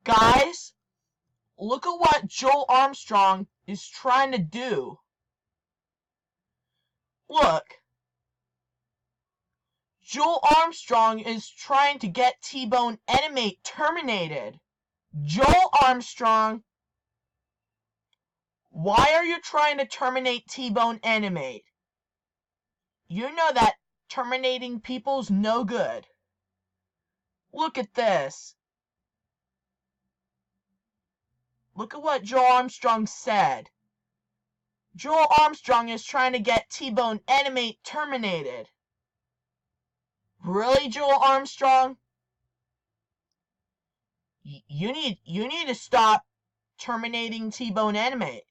Guys, look at what Joel Armstrong is trying to do. Look. Joel Armstrong is trying to get T-bone animate terminated. Joel Armstrong, why are you trying to terminate T-bone animate? You know that terminating people's no good. Look at this. Look at what Joel Armstrong said. Joel Armstrong is trying to get T-bone animate terminated. Really, Joel Armstrong? You need to stop terminating T-bone animate.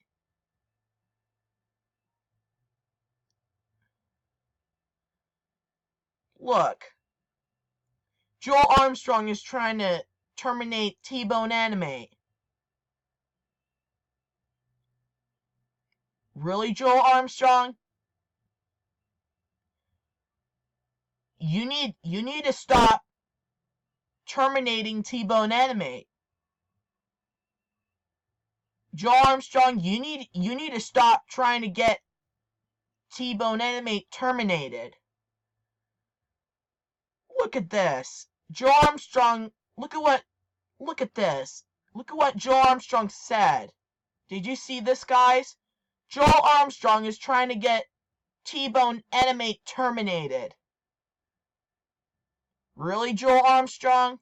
Look. Joel Armstrong is trying to terminate T-bone animate. Really, Joel Armstrong? You need to stop terminating T-bone animate. Joel Armstrong, you need to stop trying to get T-bone animate terminated. Look at this. Joel Armstrong, look at this. Look at what Joel Armstrong said. Did you see this, guys? Joel Armstrong is trying to get T-bone animate terminated. Really, Joel Armstrong?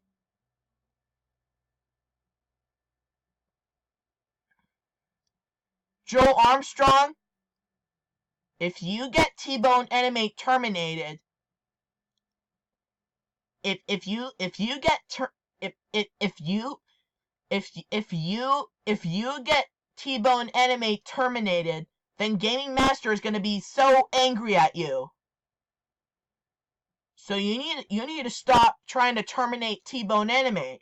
Joel Armstrong, if you get T-bone animate terminated, if you get T-bone animate terminated, then Gaming Master is going to be so angry at you. So you need to stop trying to terminate T-bone animate.